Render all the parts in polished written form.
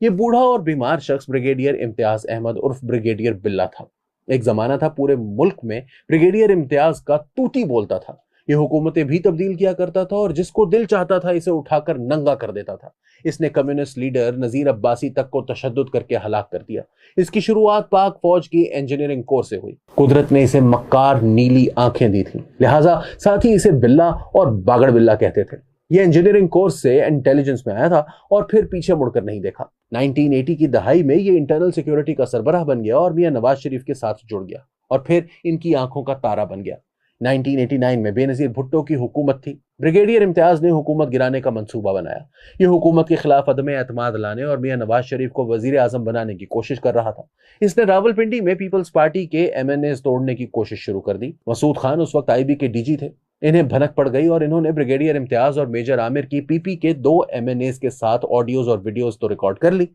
یہ بوڑھا اور بیمار شخص بریگیڈیئر امتیاز احمد عرف بریگیڈیئر بلہ تھا۔ ایک زمانہ تھا پورے ملک میں بریگیڈیئر امتیاز کا توتی بولتا تھا۔ یہ حکومتیں بھی تبدیل کیا کرتا تھا اور جس کو دل چاہتا تھا اسے اٹھا کر ننگا کر دیتا تھا۔ اس نے کمیونسٹ لیڈر نذیر عباسی تک کو تشدد کر کے ہلاک کر دیا۔ اس کی شروعات پاک فوج کی انجینئرنگ کورس سے ہوئی۔ قدرت نے اسے مکار نیلی آنکھیں دی تھیں، لہٰذا ساتھ ہی اسے بلہ اور باگڑ بلہ کہتے تھے۔ یہ انجینئرنگ کورس سے انٹیلیجنس میں آیا تھا اور پھر پیچھے مڑ کر نہیں دیکھا۔ 1980 کی دہائی میں یہ انٹرنل سیکیورٹی کا سربراہ بن گیا اور میاں نواز شریف کے ساتھ جڑ گیا اور پھر ان کی آنکھوں کا تارا بن گیا۔ 1989 میں بے نظیر بھٹو کی حکومت تھی۔ بریگیڈیئر امتیاز نے حکومت گرانے کا منصوبہ بنایا۔ یہ حکومت کے خلاف عدم اعتماد لانے اور میاں نواز شریف کو وزیر اعظم بنانے کی کوشش کر رہا تھا۔ اس نے راولپنڈی میں پیپلز پارٹی کے MNAs توڑنے کی کوشش شروع کر دی۔ مسعود خان اس وقت IB کے DG تھے۔ انہیں بھنک پڑ گئی اور انہوں نے بریگیڈیئر امتیاز اور میجر عامر کی PP کے 2 MNAs کے ساتھ آڈیوز اور ویڈیوز تو ریکارڈ کر لی۔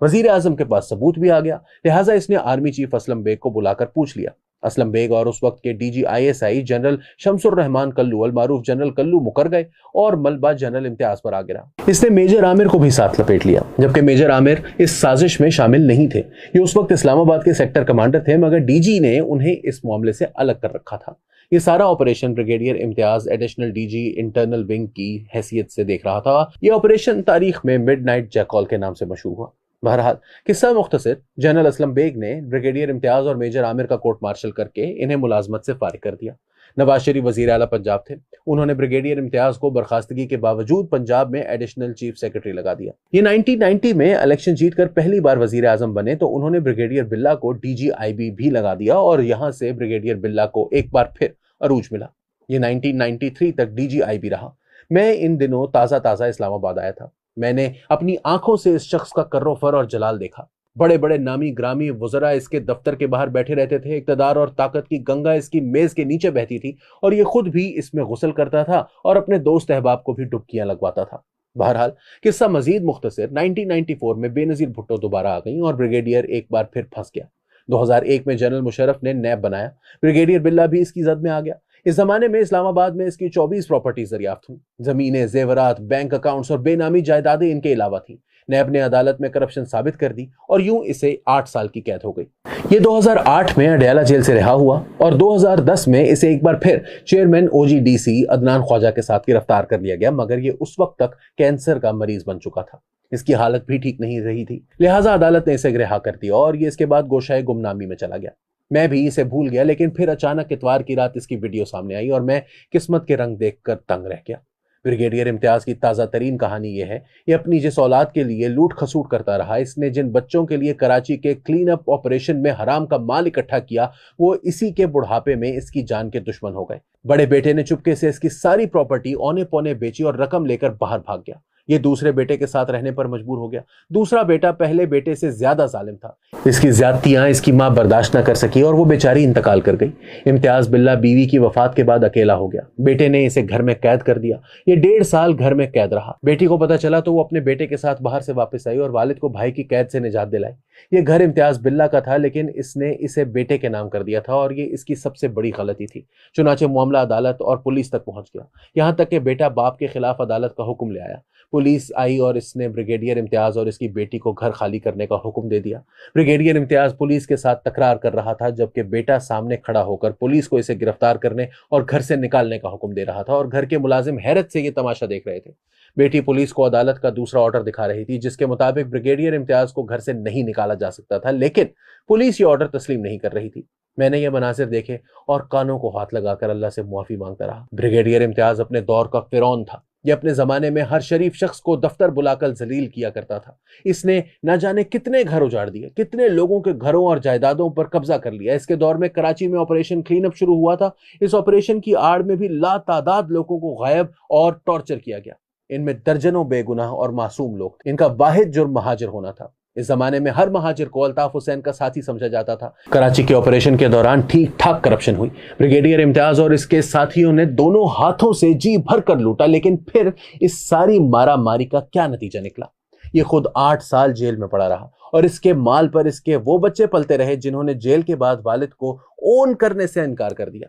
وزیر اعظم کے پاس ثبوت بھی آ گیا، لہٰذا اس نے آرمی چیف اسلم بیگ کو بلا کر پوچھ لیا۔ اسلم بیگ اور اس وقت کے DG ISI جنرل شمس الرحمان کلو المعروف جنرل کلو مکر گئے اور ملبہ جنرل امتیاز پر آ گرا۔ اس نے میجر عامر کو بھی ساتھ لپیٹ لیا، جبکہ میجر عامر اس سازش میں شامل نہیں تھے۔ یہ اس وقت اسلام آباد کے سیکٹر کمانڈر تھے، مگر DG نے انہیں اس معاملے سے الگ کر رکھا تھا۔ یہ سارا آپریشن بریگیڈیئر امتیاز ایڈیشنل DG انٹرنل ونگ کی حیثیت سے دیکھ رہا تھا۔ یہ آپریشن تاریخ میں مڈ نائٹ جیکال کے نام سے مشہور ہوا۔ بہرحال قصہ مختصر، جنرل اسلم بیگ نے بریگیڈیئر امتیاز اور میجر عامر کا کورٹ مارشل کر کے انہیں ملازمت سے فارغ کر دیا۔ نواز شریف وزیر اعلیٰ پنجاب تھے۔ انہوں نے بریگیڈیئر امتیاز کو برخاستگی کے باوجود پنجاب میں ایڈیشنل چیف سیکرٹری لگا دیا۔ یہ 1990 میں الیکشن جیت کر پہلی بار وزیر اعظم بنے تو انہوں نے بریگیڈیئر بلہ کو DG IB بھی لگا دیا اور یہاں سے بریگیڈیئر بلہ کو ایک بار پھر عروج ملا۔ یہ 1993 تک DG IB رہا۔ میں ان دنوں تازہ اسلام آباد آیا تھا۔ میں نے اپنی آنکھوں سے اس شخص کا کر و فر اور جلال دیکھا۔ بڑے بڑے نامی گرامی وزراء اس کے دفتر کے باہر بیٹھے رہتے تھے۔ اقتدار اور طاقت کی گنگا اس کی میز کے نیچے بہتی تھی اور یہ خود بھی اس میں غسل کرتا تھا اور اپنے دوست احباب کو بھی ڈبکیاں لگواتا تھا۔ بہرحال قصہ مزید مختصر، 1994 میں بے نظیر بھٹو دوبارہ آ گئیں اور بریگیڈیئر ایک بار پھر پھنس گیا۔ 2001 میں جنرل مشرف نے نیب بنایا۔ بریگیڈیئر بلہ بھی اس کی زد میں آ گیا۔ اس زمانے میں اسلام آباد میں اس کی 24 پراپرٹیز دریافت ہوئیں۔ زمینیں، زیورات، بینک اکاؤنٹس اور بے نامی جائیدادیں ان کے علاوہ تھیں۔ نیب نے عدالت میں کرپشن ثابت کر دی اور یوں اسے 8 سال کی قید ہو گئی۔ یہ 2008 میں اڈیالہ جیل سے رہا ہوا اور 2010 میں اسے ایک بار پھر چیئرمین OGDC عدنان خواجہ کے ساتھ گرفتار کر لیا گیا، مگر یہ اس وقت تک کینسر کا مریض بن چکا تھا۔ اس کی حالت بھی ٹھیک نہیں رہی تھی، لہٰذا عدالت نے اسے رہا کر دیا اور یہ اس کے بعد گوشۂ گمنامی میں چلا گیا۔ میں بھی اسے بھول گیا، لیکن پھر اچانک اتوار کی رات اس کی ویڈیو سامنے آئی اور میں قسمت کے رنگ دیکھ کر تنگ رہ گیا۔ بریگیڈیئر امتیاز کی تازہ ترین کہانی یہ ہے، یہ اپنی جس اولاد کے لیے لوٹ کھسوٹ کرتا رہا، اس نے جن بچوں کے لیے کراچی کے کلین اپ آپریشن میں حرام کا مال اکٹھا کیا، وہ اسی کے بڑھاپے میں اس کی جان کے دشمن ہو گئے۔ بڑے بیٹے نے چپکے سے اس کی ساری پراپرٹی اونے پونے بیچی اور رقم لے کر باہر بھاگ گیا۔ یہ دوسرے بیٹے کے ساتھ رہنے پر مجبور ہو گیا۔ دوسرا بیٹا پہلے بیٹے سے زیادہ ظالم تھا۔ اس کی زیادتیاں اس کی ماں برداشت نہ کر سکی اور وہ بیچاری انتقال کر گئی۔ امتیاز بلہ بیوی کی وفات کے بعد اکیلا ہو گیا۔ بیٹے نے اسے گھر میں قید کر دیا۔ یہ 1.5 سال گھر میں قید رہا۔ بیٹی کو پتہ چلا تو وہ اپنے بیٹے کے ساتھ باہر سے واپس آئی اور والد کو بھائی کی قید سے نجات دلائی۔ یہ گھر امتیاز بلہ کا تھا، لیکن اس نے اسے بیٹے کے نام کر دیا تھا اور یہ اس کی سب سے بڑی غلطی تھی۔ چنانچہ معاملہ عدالت اور پولیس تک پہنچ گیا، یہاں تک کہ بیٹا باپ کے خلاف عدالت کا حکم لے آیا۔ پولیس آئی اور اس نے بریگیڈیئر امتیاز اور اس کی بیٹی کو گھر خالی کرنے کا حکم دے دیا۔ بریگیڈیئر امتیاز پولیس کے ساتھ تکرار کر رہا تھا، جبکہ بیٹا سامنے کھڑا ہو کر پولیس کو اسے گرفتار کرنے اور گھر سے نکالنے کا حکم دے رہا تھا اور گھر کے ملازم حیرت سے یہ تماشا دیکھ رہے تھے۔ بیٹی پولیس کو عدالت کا دوسرا آرڈر دکھا رہی تھی، جس کے مطابق بریگیڈیئر امتیاز کو گھر سے نہیں نکالا جا سکتا تھا، لیکن پولیس یہ آرڈر تسلیم نہیں کر رہی تھی۔ میں نے یہ مناظر دیکھے اور کانوں کو ہاتھ لگا کر اللہ سے معافی مانگتا رہا۔ بریگیڈیئر امتیاز اپنے دور کا فرعون تھا۔ یہ اپنے زمانے میں ہر شریف شخص کو دفتر بلا کر ذلیل کیا کرتا تھا۔ اس نے نہ جانے کتنے گھر اجاڑ دیے، کتنے لوگوں کے گھروں اور جائیدادوں پر قبضہ کر لیا۔ اس کے دور میں کراچی میں آپریشن کلین اپ شروع ہوا تھا۔ اس آپریشن کی آڑ میں بھی لا تعداد لوگوں کو غائب اور ٹارچر کیا گیا۔ ان میں درجنوں بے گناہ اور معصوم لوگ تھے۔ ان کا واحد جرم مہاجر ہونا تھا۔ اس زمانے میں ہر مہاجر کو الطاف حسین کا ساتھی سمجھا جاتا تھا۔ کراچی کے آپریشن کے دوران ٹھیک ٹھاک کرپشن ہوئی۔ بریگیڈیئر امتیاز اور اس کے ساتھیوں نے دونوں ہاتھوں سے جی بھر کر لوٹا، لیکن پھر اس ساری مارا ماری کا کیا نتیجہ نکلا؟ یہ خود 8 سال جیل میں پڑا رہا اور اس کے مال پر اس کے وہ بچے پلتے رہے جنہوں نے جیل کے بعد والد کو اون کرنے سے انکار کر دیا۔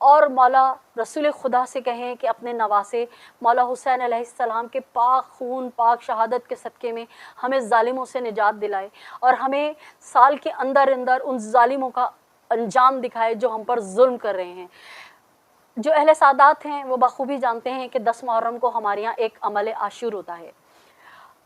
اور مولا رسول خدا سے کہیں کہ اپنے نواسے مولا حسین علیہ السلام کے پاک خون پاک شہادت کے صدقے میں ہمیں ظالموں سے نجات دلائے اور ہمیں سال کے اندر اندر ان ظالموں کا انجام دکھائے جو ہم پر ظلم کر رہے ہیں۔ جو اہل سعادات ہیں وہ بخوبی جانتے ہیں کہ 10 محرم کو ہمارے یہاں ایک عمل عاشور ہوتا ہے،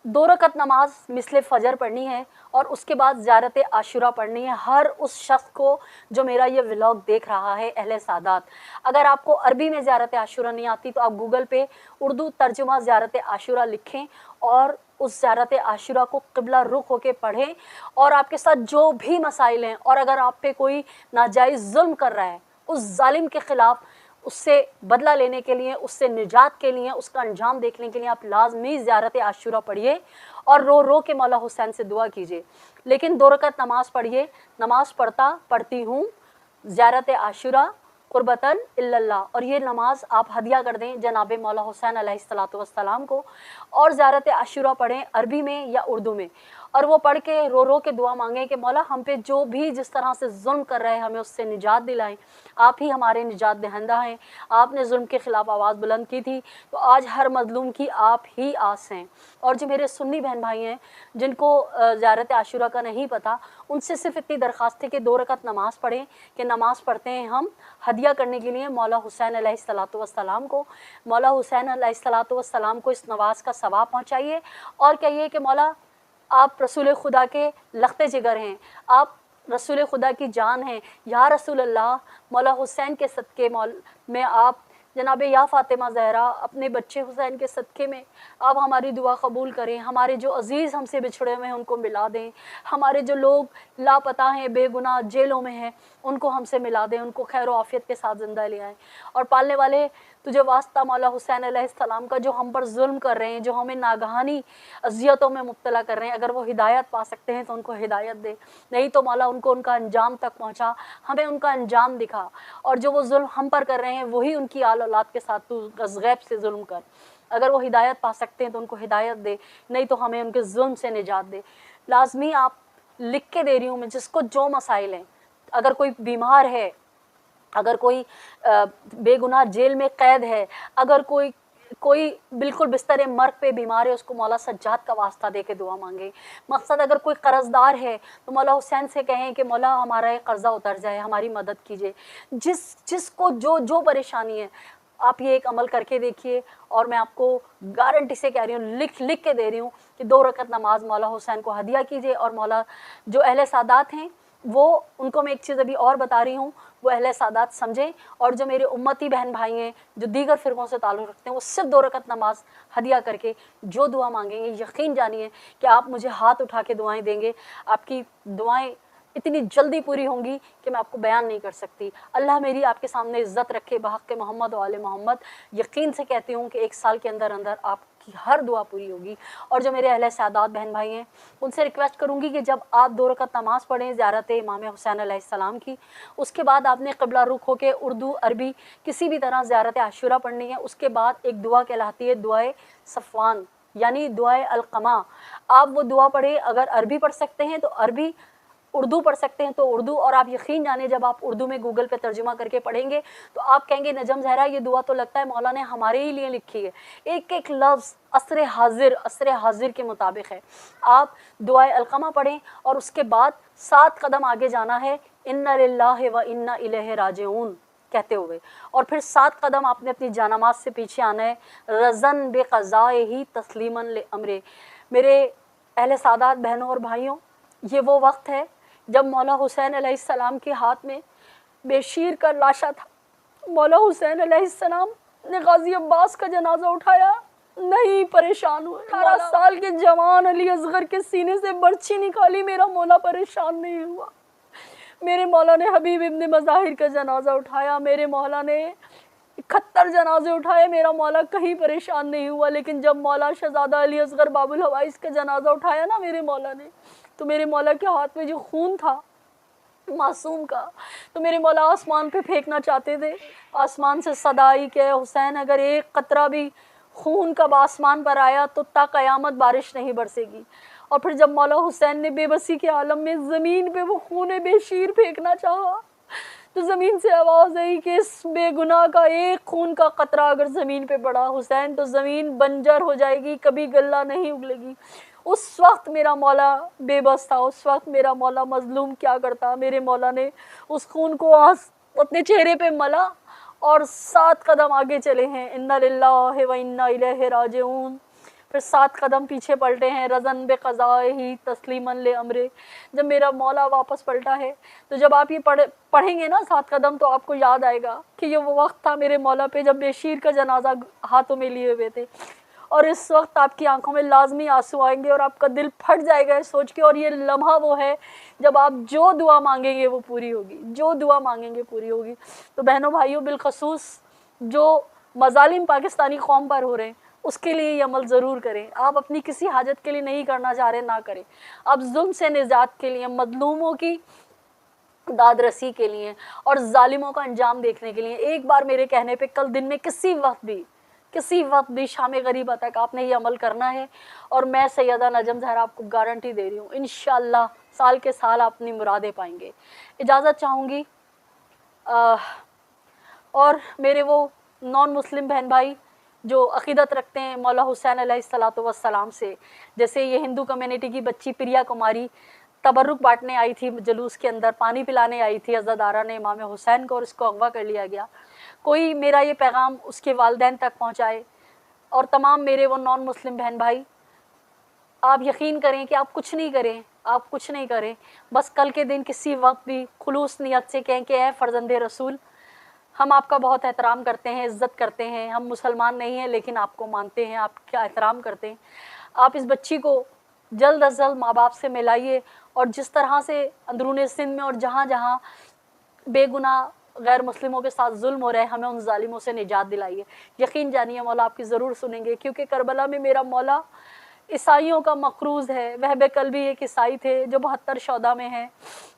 2 رکعت نماز مثل فجر پڑھنی ہے اور اس کے بعد زیارت عاشورہ پڑھنی ہے۔ ہر اس شخص کو جو میرا یہ ولاگ دیکھ رہا ہے اہل سعادات، اگر آپ کو عربی میں زیارت عاشورہ نہیں آتی تو آپ گوگل پہ اردو ترجمہ زیارت عاشورہ لکھیں اور اس زیارت عاشورہ کو قبلہ رخ ہو کے پڑھیں، اور آپ کے ساتھ جو بھی مسائل ہیں اور اگر آپ پہ کوئی ناجائز ظلم کر رہا ہے اس ظالم کے خلاف اس سے بدلہ لینے کے لیے، اس سے نجات کے لیے، اس کا انجام دیکھنے کے لیے آپ لازمی زیارت عاشورہ پڑھیے اور رو رو کے مولا حسین سے دعا کیجیے۔ لیکن 2 رکعت نماز پڑھیے، نماز پڑھتی ہوں زیارت عاشورہ قربتاً اللہ، اور یہ نماز آپ ہدیہ کر دیں جناب مولا حسین علیہ السلام کو، اور زیارت عاشورہ پڑھیں عربی میں یا اردو میں، اور وہ پڑھ کے رو رو کے دعا مانگیں کہ مولا ہم پہ جو بھی جس طرح سے ظلم کر رہے ہیں ہمیں اس سے نجات دلائیں، آپ ہی ہمارے نجات دہندہ ہیں، آپ نے ظلم کے خلاف آواز بلند کی تھی تو آج ہر مظلوم کی آپ ہی آس ہیں۔ اور جو میرے سنی بہن بھائی ہیں جن کو زیارت عاشورہ کا نہیں پتہ، ان سے صرف اتنی درخواست ہے کہ 2 رکعت نماز پڑھیں، کہ نماز پڑھتے ہیں ہم ہدیہ کرنے کے لیے مولا حسین علیہ السلام کو، مولا حسین علیہ السلام کو اس نواز کا ثواب پہنچائیے اور کہیے کہ مولا آپ رسول خدا کے لخت جگر ہیں، آپ رسول خدا کی جان ہیں، یا رسول اللہ مولا حسین کے صدقے میں آپ جناب یا فاطمہ زہرا اپنے بچے حسین کے صدقے میں آپ ہماری دعا قبول کریں، ہمارے جو عزیز ہم سے بچھڑے ہوئے ہیں ان کو ملا دیں، ہمارے جو لوگ لاپتہ ہیں بے گناہ جیلوں میں ہیں ان کو ہم سے ملا دیں، ان کو خیر و عافیت کے ساتھ زندہ لے آئیں، اور پالنے والے تجھے واسطہ مولا حسین علیہ السلام کا جو ہم پر ظلم کر رہے ہیں، جو ہمیں ناگہانی اذیتوں میں مبتلا کر رہے ہیں، اگر وہ ہدایت پا سکتے ہیں تو ان کو ہدایت دے، نہیں تو مولا ان کو ان کا انجام تک پہنچا، ہمیں ان کا انجام دکھا، اور جو وہ ظلم ہم پر کر رہے ہیں وہی ان کی آل اولاد کے ساتھ تو غیب سے ظلم کر، اگر وہ ہدایت پا سکتے ہیں تو ان کو ہدایت دے، نہیں تو ہمیں ان کے ظلم سے نجات دے۔ لازمی آپ لکھ کے دے رہی ہوں میں، جس کو جو مسائل ہیں، اگر کوئی بیمار ہے، اگر کوئی بے گناہ جیل میں قید ہے، اگر کوئی بالکل بستر مرگ پہ بیمار ہے، اس کو مولا سجاد کا واسطہ دے کے دعا مانگے۔ مقصد اگر کوئی قرض دار ہے تو مولا حسین سے کہیں کہ مولا ہمارا یہ قرضہ اتر جائے، ہماری مدد کیجیے۔ جس کو جو پریشانی ہے آپ یہ ایک عمل کر کے دیکھیے، اور میں آپ کو گارنٹی سے کہہ رہی ہوں، لکھ کے دے رہی ہوں کہ 2 رکعت نماز مولا حسین کو ہدیہ کیجیے، اور مولا جو اہل سعادات ہیں وہ ان کو میں ایک چیز ابھی اور بتا رہی ہوں، وہ اہل سعادات سمجھیں، اور جو میرے امتی بہن بھائی ہیں جو دیگر فرقوں سے تعلق رکھتے ہیں وہ صرف 2 رکعت نماز ہدیہ کر کے جو دعا مانگیں گے، یقین جانیے کہ آپ مجھے ہاتھ اٹھا کے دعائیں دیں گے، آپ کی دعائیں اتنی جلدی پوری ہوں گی کہ میں آپ کو بیان نہیں کر سکتی۔ اللہ میری آپ کے سامنے عزت رکھے بحق محمد و آل محمد، یقین سے کہتی ہوں کہ 1 سال کے اندر آپ کی ہر دعا پوری ہوگی۔ اور جو میرے اہل سعادات بہن بھائی ہیں ان سے ریکویسٹ کروں گی کہ جب آپ 2 رکعت نماز پڑھیں زیارت امام حسین علیہ السلام کی، اس کے بعد آپ نے قبلہ رخ ہو کے اردو عربی کسی بھی طرح زیارت عاشورہ پڑھنی ہے، اس کے بعد ایک دعا کہلاتی ہے دعائے صفوان، یعنی دعائے القمہ، آپ وہ دعا پڑھیں، اگر عربی پڑھ سکتے ہیں تو عربی، اردو پڑھ سکتے ہیں تو اردو، اور آپ یقین جانیں جب آپ اردو میں گوگل پہ ترجمہ کر کے پڑھیں گے تو آپ کہیں گے نجم زہرا یہ دعا تو لگتا ہے مولا نے ہمارے ہی لیے لکھی ہے، ایک ایک لفظ عصر حاضر کے مطابق ہے۔ آپ دعائے القمہ پڑھیں اور اس کے بعد 7 قدم آگے جانا ہے، انا للہ و انا الیہ راجعون کہتے ہوئے، اور پھر 7 قدم آپ نے اپنی جانماز سے پیچھے آنا ہے، رضن بقضائہ تسلیما لامرہ۔ میرے اہل سعادات بہنوں اور بھائیوں، یہ وہ وقت ہے جب مولا حسین علیہ السلام کے ہاتھ میں بے شیر کا لاشا تھا۔ مولا حسین علیہ السلام نے غازی عباس کا جنازہ اٹھایا، نہیں پریشان ہوئے۔ 18 سال کے جوان علی اصغر کے سینے سے برچھی نکالی، میرا مولا پریشان نہیں ہوا۔ میرے مولا نے حبیب ابن مظاہر کا جنازہ اٹھایا، میرے مولا نے 71 جنازے اٹھائے، میرا مولا کہیں پریشان نہیں ہوا۔ لیکن جب مولا شہزادہ علی اصغر باب الحوائز کا جنازہ اٹھایا نا میرے مولا نے، تو میرے مولا کے ہاتھ میں جو خون تھا معصوم کا، تو میرے مولا آسمان پہ پھینکنا چاہتے تھے۔ آسمان سے صدا آئی کہ حسین اگر ایک قطرہ بھی خون کا آسمان پر آیا تو تا قیامت بارش نہیں برسے گی۔ اور پھر جب مولا حسین نے بے بسی کے عالم میں زمین پہ وہ خون بے شیر پھینکنا چاہا تو زمین سے آواز آئی کہ اس بے گناہ کا ایک خون کا قطرہ اگر زمین پہ پڑا حسین تو زمین بنجر ہو جائے گی، کبھی غلہ نہیں اگلے گی۔ اس وقت میرا مولا بے بس تھا، اس وقت میرا مولا مظلوم کیا کرتا؟ میرے مولا نے اس خون کو اپنے چہرے پہ ملا اور 7 قدم آگے چلے ہیں، انا للہ و انا الیہ راجعون، پھر 7 قدم پیچھے پلٹے ہیں، رضن بقضائہ تسلیما لامرہ۔ جب میرا مولا واپس پلٹا ہے تو جب آپ یہ پڑھیں گے نا 7 قدم تو آپ کو یاد آئے گا کہ یہ وہ وقت تھا میرے مولا پہ جب بشیر کا جنازہ ہاتھوں میں لیے ہوئے تھے، اور اس وقت آپ کی آنکھوں میں لازمی آنسو آئیں گے اور آپ کا دل پھٹ جائے گا سوچ کے، اور یہ لمحہ وہ ہے جب آپ جو دعا مانگیں گے وہ پوری ہوگی، جو دعا مانگیں گے پوری ہوگی۔ تو بہنوں بھائیوں، بالخصوص جو مظالم پاکستانی قوم پر ہو رہے ہیں اس کے لیے یہ عمل ضرور کریں۔ آپ اپنی کسی حاجت کے لیے نہیں کرنا چاہ رہے، نہ کریں۔ آپ ظلم سے نجات کے لیے، مظلوموں کی داد رسی کے لیے اور ظالموں کا انجام دیکھنے کے لیے ایک بار میرے کہنے پہ کل دن میں کسی وقت بھی شام غریبہ تک آپ نے یہ عمل کرنا ہے، اور میں سیدہ نجم زہرا آپ کو گارنٹی دے رہی ہوں انشاءاللہ سال کے سال آپ اپنی مرادیں پائیں گے۔ اجازت چاہوں گی اور میرے وہ نان مسلم بہن بھائی جو عقیدت رکھتے ہیں مولا حسین علیہ الصلوۃ والسلام سے، جیسے یہ ہندو کمیونٹی کی بچی پریا کماری تبرک بانٹنے آئی تھی جلوس کے اندر، پانی پلانے آئی تھی عزادارہ نے امام حسین کو اور اس کو اغوا کر لیا گیا، کوئی میرا یہ پیغام اس کے والدین تک پہنچائے۔ اور تمام میرے وہ نان مسلم بہن بھائی، آپ یقین کریں کہ آپ کچھ نہیں کریں، بس کل کے دن کسی وقت بھی خلوص نیت سے کہیں کہ اے فرزند رسول، ہم آپ کا بہت احترام کرتے ہیں، عزت کرتے ہیں، ہم مسلمان نہیں ہیں لیکن آپ کو مانتے ہیں، آپ کا احترام کرتے ہیں۔ آپ اس بچی کو جلد از جلد ماں باپ سے ملائیے، اور جس طرح سے اندرون سندھ میں اور جہاں جہاں بے گناہ غیر مسلموں کے ساتھ ظلم ہو رہے ہیں ہمیں ان ظالموں سے نجات دلائیے۔ یقین جانیے مولا آپ کی ضرور سنیں گے، کیونکہ کربلا میں میرا مولا عیسائیوں کا مقروض ہے۔ وہب قلبی ایک عیسائی تھے جو 72 شہداء میں ہیں،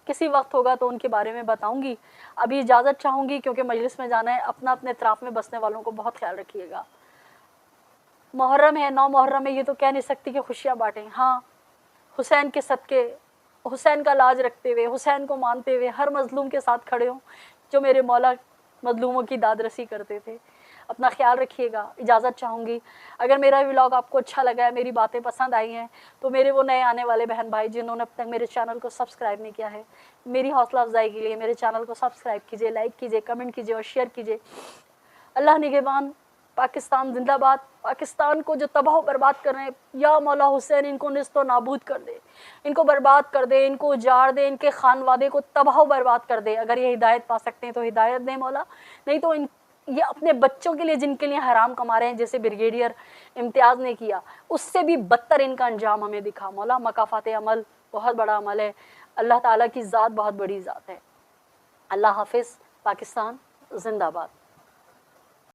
کسی وقت ہوگا تو ان کے بارے میں بتاؤں گی۔ ابھی اجازت چاہوں گی کیونکہ مجلس میں جانا ہے۔ اپنا اپنے اطراف میں بسنے والوں کو بہت خیال رکھیے گا۔ محرم ہے، 9 محرم ہے، یہ تو کہہ نہیں سکتی کہ خوشیاں بانٹیں، ہاں حسین کے صدقے، حسین کا لاج رکھتے ہوئے، حسین کو مانتے ہوئے ہر مظلوم کے ساتھ کھڑے ہوں جو میرے مولا مظلوموں کی داد رسی کرتے تھے۔ اپنا خیال رکھیے گا۔ اجازت چاہوں گی۔ اگر میرا ولاگ آپ کو اچھا لگا ہے، میری باتیں پسند آئی ہیں، تو میرے وہ نئے آنے والے بہن بھائی جنہوں نے اب تک میرے چینل کو سبسکرائب نہیں کیا ہے، میری حوصلہ افزائی کے لیے میرے چینل کو سبسکرائب کیجیے، لائک کیجیے، کمنٹ کیجیے اور شیئر کیجیے۔ اللہ نگہبان، پاکستان زندہ باد۔ پاکستان کو جو تباہ و برباد کر رہے ہیں، یا مولا حسین ان کو نیست و نابود کر دے، ان کو برباد کر دے، ان کو اجاڑ دے، ان کے خانوادے کو تباہ و برباد کر دے۔ اگر یہ ہدایت پا سکتے ہیں تو ہدایت دیں مولا، نہیں تو یہ اپنے بچوں کے لیے جن کے لیے حرام کما رہے ہیں، جیسے بریگیڈیئر امتیاز نے کیا، اس سے بھی بدتر ان کا انجام ہمیں دکھا مولا۔ مکافات عمل بہت بڑا عمل ہے، اللہ تعالیٰ کی ذات بہت بڑی ذات ہے۔ اللہ حافظ۔ پاکستان زندہ باد۔